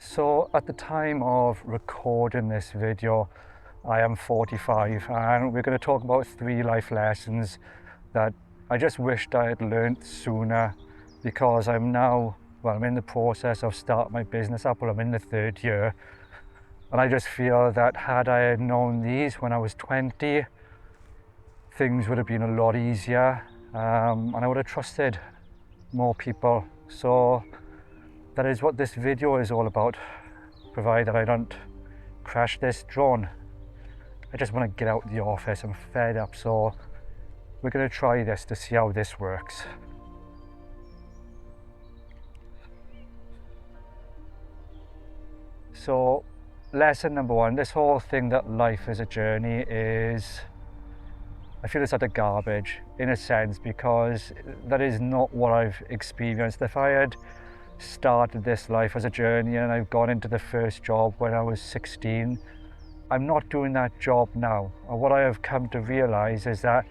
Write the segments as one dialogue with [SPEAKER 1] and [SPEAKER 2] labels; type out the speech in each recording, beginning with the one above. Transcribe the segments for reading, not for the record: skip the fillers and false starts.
[SPEAKER 1] So at the time of recording this video, I am 45 and we're going to talk about 3 life lessons that I just wished I had learned sooner, because I'm in the process of starting my business up. Well, I'm in the 3rd year, and I just feel that had I had known these when I was 20, things would have been a lot easier, and I would have trusted more people. So that is what this video is all about, provided I don't crash this drone. I just want to get out of the office. I'm fed up, so we're going to try this to see how this works. So lesson number 1, this whole thing that life is a journey is, I feel it's utter garbage in a sense, because that is not what I've experienced. If I had started this life as a journey and I've gone into the first job when I was 16, I'm not doing that job now. And what I have come to realize is that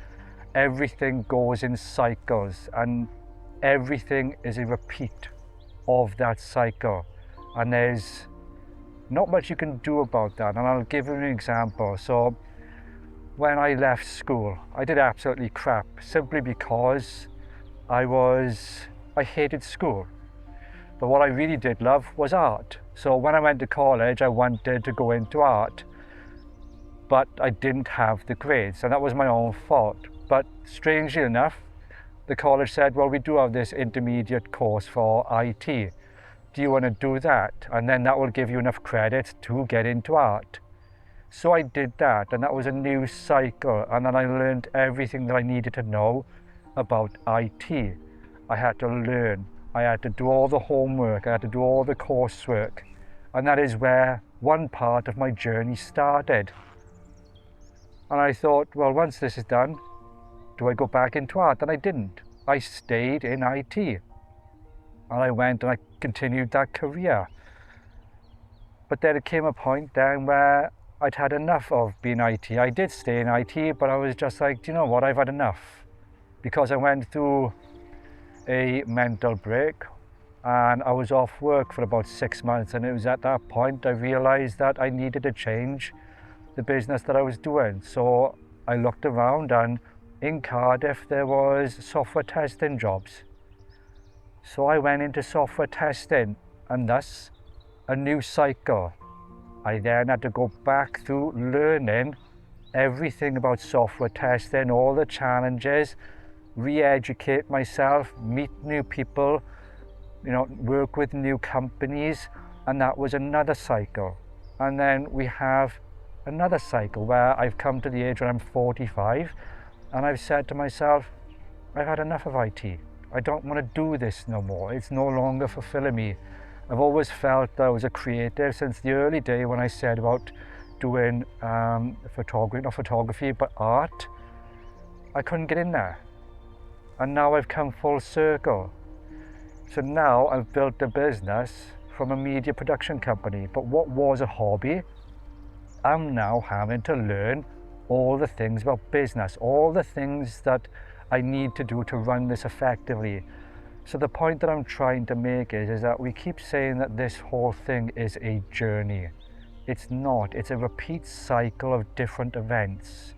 [SPEAKER 1] everything goes in cycles, and everything is a repeat of that cycle, and there's not much you can do about that. And I'll give you an example. So when I left school, I did absolutely crap, simply because I hated school. But what I really did love was art. So when I went to college, I wanted to go into art, but I didn't have the grades, and that was my own fault. But strangely enough, the college said, well, we do have this intermediate course for IT. Do you want to do that? And then that will give you enough credits to get into art. So I did that, and that was a new cycle. And then I learned everything that I needed to know about IT. I had to learn. I had to do all the homework. I had to do all the coursework. And that is where one part of my journey started. And I thought, well, once this is done, do I go back into art? And I didn't. I stayed in IT. And I went and I continued that career. But then it came a point then where I'd had enough of being IT. I did stay in IT, but I was just like, do you know what? I've had enough. Because I went through a mental break, and I was off work for about 6 months. And it was at that point I realized that I needed to change the business that I was doing. So I looked around, and in Cardiff there was software testing jobs. So I went into software testing, and thus a new cycle. I then had to go back through learning everything about software testing, all the challenges, re-educate myself, meet new people, work with new companies, and that was another cycle. And then we have another cycle where I've come to the age where I'm 45, and I've said to myself, I've had enough of IT. I don't want to do this no more. It's no longer fulfilling me. I've always felt that I was a creative since the early day when I said about doing photography, not photography, but art. I couldn't get in there. And now I've come full circle. So now I've built a business from a media production company. But what was a hobby, I'm now having to learn all the things about business, all the things that I need to do to run this effectively. So the point that I'm trying to make is that we keep saying that this whole thing is a journey. It's not. It's a repeat cycle of different events.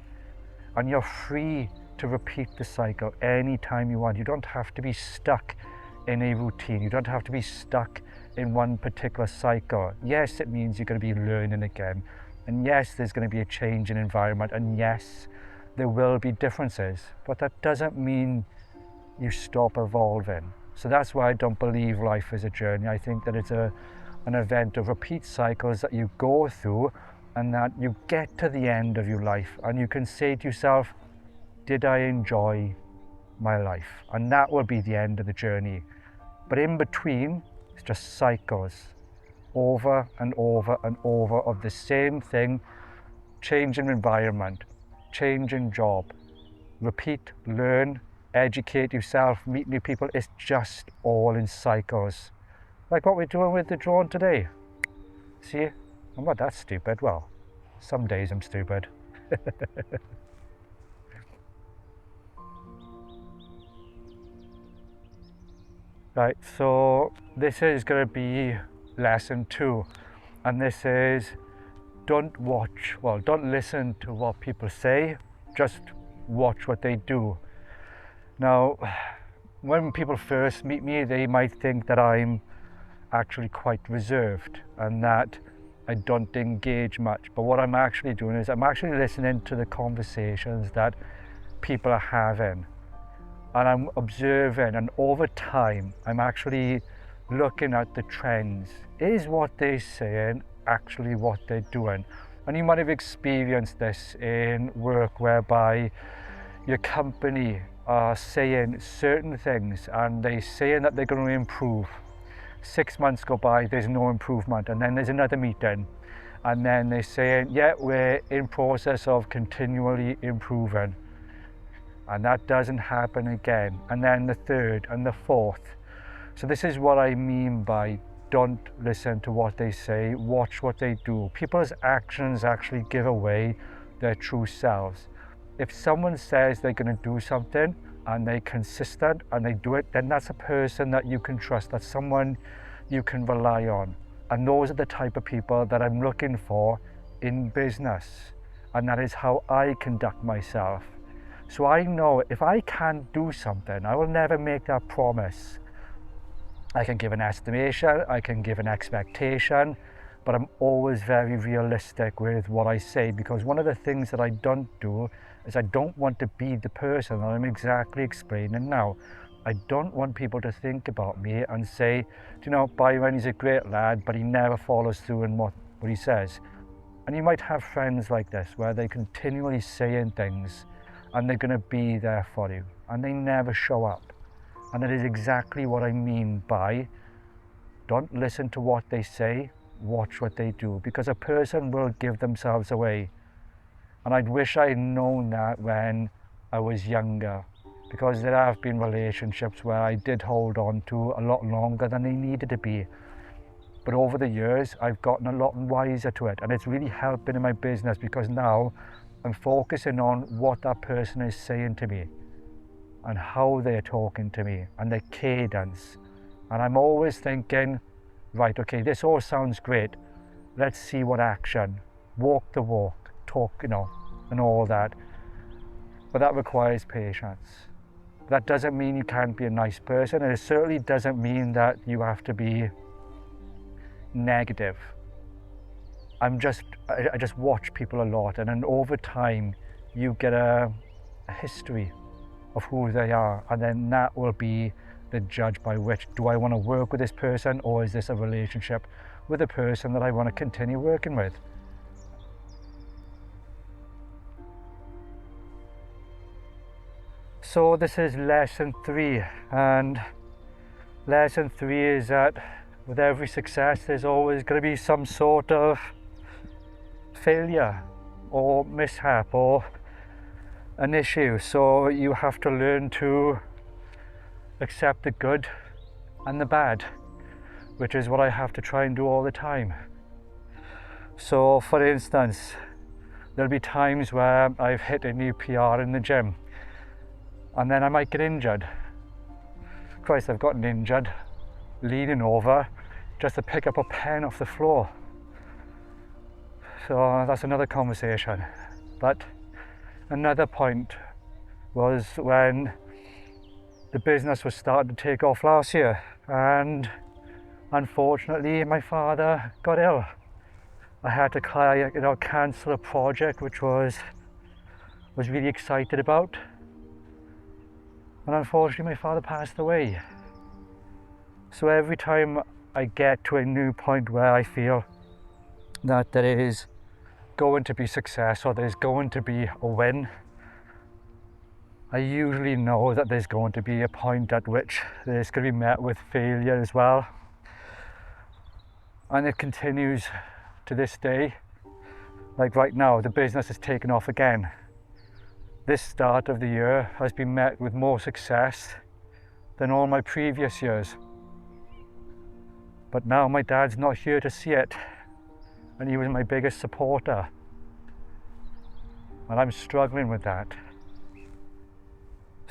[SPEAKER 1] And you're free to repeat the cycle anytime you want. You don't have to be stuck in a routine. You don't have to be stuck in one particular cycle. Yes, it means you're going to be learning again. And yes, there's going to be a change in environment. And yes, there will be differences. But that doesn't mean you stop evolving. So that's why I don't believe life is a journey. I think that it's an event of repeat cycles that you go through, and that you get to the end of your life and you can say to yourself, did I enjoy my life? And that will be the end of the journey. But in between, it's just cycles over and over and over of the same thing. Change in environment, change in job, repeat, learn, educate yourself, meet new people. It's just all in cycles. Like what we're doing with the drone today. See, I'm not that stupid. Well, some days I'm stupid. Right, so this is going to be lesson 2, and this is don't listen to what people say, just watch what they do. Now, when people first meet me, they might think that I'm actually quite reserved and that I don't engage much, but what I'm actually doing is I'm actually listening to the conversations that people are having, and I'm observing, and over time I'm actually looking at the trends. Is what they're saying actually what they're doing? And you might have experienced this in work, whereby your company are saying certain things and they're saying that they're going to improve. 6 months go by, there's no improvement, and then there's another meeting and then they're saying, yeah, we're in process of continually improving, and that doesn't happen again, and then the third and the fourth. So this is what I mean by don't listen to what they say, watch what they do. People's actions actually give away their true selves. If someone says they're going to do something and they're consistent and they do it, then that's a person that you can trust, that's someone you can rely on. And those are the type of people that I'm looking for in business, and that is how I conduct myself. So I know if I can't do something, I will never make that promise. I can give an estimation, I can give an expectation, but I'm always very realistic with what I say, because one of the things that I don't do is I don't want to be the person that I'm exactly explaining now. I don't want people to think about me and say, you know, Byron, he's a great lad, but he never follows through in what he says. And you might have friends like this, where they're continually saying things and they're going to be there for you, and they never show up. And it is exactly what I mean by don't listen to what they say, watch what they do, because a person will give themselves away. And I'd wish I'd known that when I was younger, because there have been relationships where I did hold on to a lot longer than they needed to be. But over the years, I've gotten a lot wiser to it, and it's really helping in my business, because now I'm focusing on what that person is saying to me and how they're talking to me and their cadence. And I'm always thinking, right, okay, this all sounds great. Let's see what action, walk the walk, talk, and all that. But that requires patience. That doesn't mean you can't be a nice person, and it certainly doesn't mean that you have to be negative. I just watch people a lot, and then over time you get a history of who they are, and then that will be the judge by which, do I want to work with this person, or is this a relationship with a person that I want to continue working with? So this is lesson 3, and lesson 3 is that with every success there's always going to be some sort of failure or mishap or an issue. So you have to learn to accept the good and the bad, which is what I have to try and do all the time. So for instance, there'll be times where I've hit a new PR in the gym, and then I might get injured. Christ, I've gotten injured leaning over just to pick up a pen off the floor. So that's another conversation. But another point was when the business was starting to take off last year, and unfortunately my father got ill. I had to cancel a project which was really excited about, and unfortunately my father passed away. So every time I get to a new point where I feel that there is going to be success or there's going to be a win, I usually know that there's going to be a point at which there's going to be met with failure as well. And it continues to this day. Like right now, the business has taken off again. This start of the year has been met with more success than all my previous years. But now my dad's not here to see it, and he was my biggest supporter. And I'm struggling with that.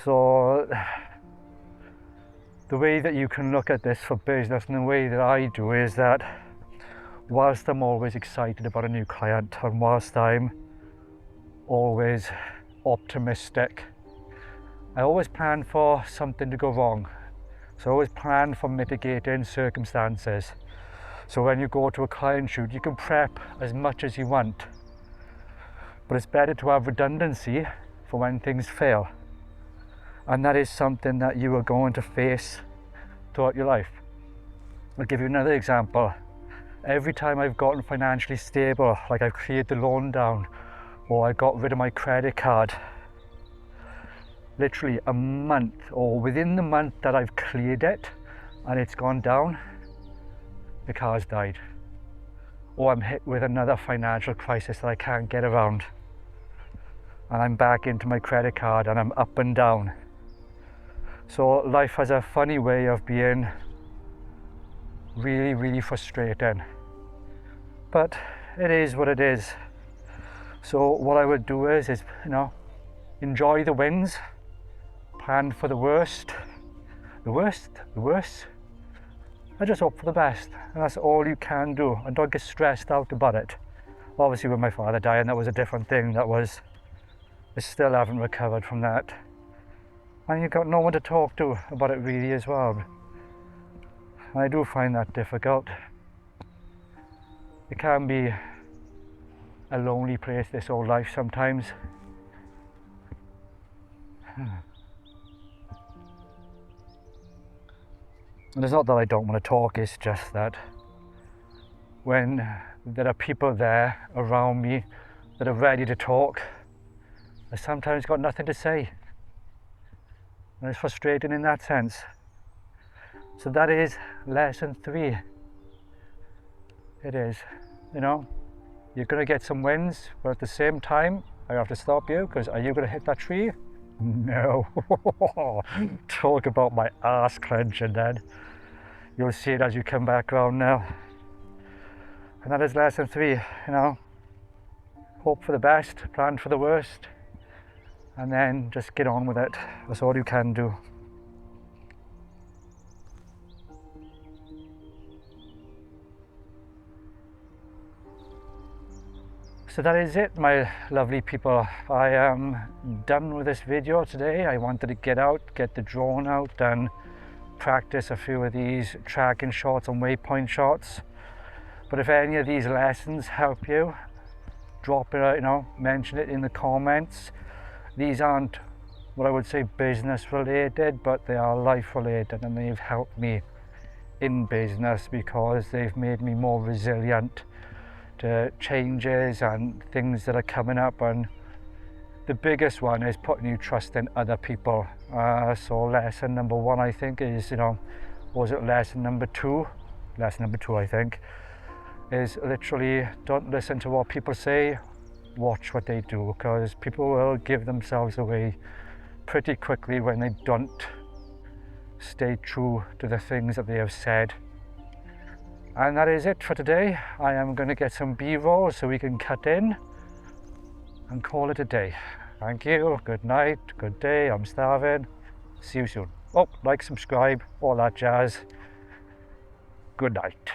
[SPEAKER 1] So the way that you can look at this for business and the way that I do is that whilst I'm always excited about a new client and whilst I'm always optimistic, I always plan for something to go wrong. So I always plan for mitigating circumstances. So when you go to a client shoot, you can prep as much as you want, but it's better to have redundancy for when things fail. And that is something that you are going to face throughout your life. I'll give you another example. Every time I've gotten financially stable, like I've cleared the loan down or I got rid of my credit card, literally a month or within the month that I've cleared it and it's gone down, the car's died. Or I'm hit with another financial crisis that I can't get around and I'm back into my credit card and I'm up and down. So life has a funny way of being really, really frustrating. But it is what it is. So what I would do is enjoy the wins, plan for the worst. The worst, I just hope for the best. And that's all you can do. And don't get stressed out about it. Obviously with my father dying, that was a different thing. I still haven't recovered from that. And you've got no one to talk to about it really as well. And I do find that difficult. It can be a lonely place, this whole life sometimes. And it's not that I don't want to talk, it's just that when there are people there around me that are ready to talk, I sometimes got nothing to say. And it's frustrating in that sense. So that is lesson 3. It is, you're going to get some wins, but at the same time, I have to stop you because are you going to hit that tree? No. Talk about my ass clenching then. You'll see it as you come back around now. And that is lesson 3, hope for the best, plan for the worst, and then just get on with it. That's all you can do. So that is it, my lovely people. I am done with this video today. I wanted to get out, get the drone out and practice a few of these tracking shots and waypoint shots. But if any of these lessons help you, drop it out, mention it in the comments. These aren't what I would say business related, but they are life related and they've helped me in business because they've made me more resilient to changes and things that are coming up. And the biggest one is putting your trust in other people. So lesson number 1, I think, is, was it lesson number 2? Lesson number 2, I think, is literally don't listen to what people say, watch what they do, because people will give themselves away pretty quickly when they don't stay true to the things that they have said. And that is it for today. I am going to get some B-roll so we can cut in and call it a day. Thank you, good night, good day, I'm starving. See you soon. Oh, like, subscribe, all that jazz. Good night.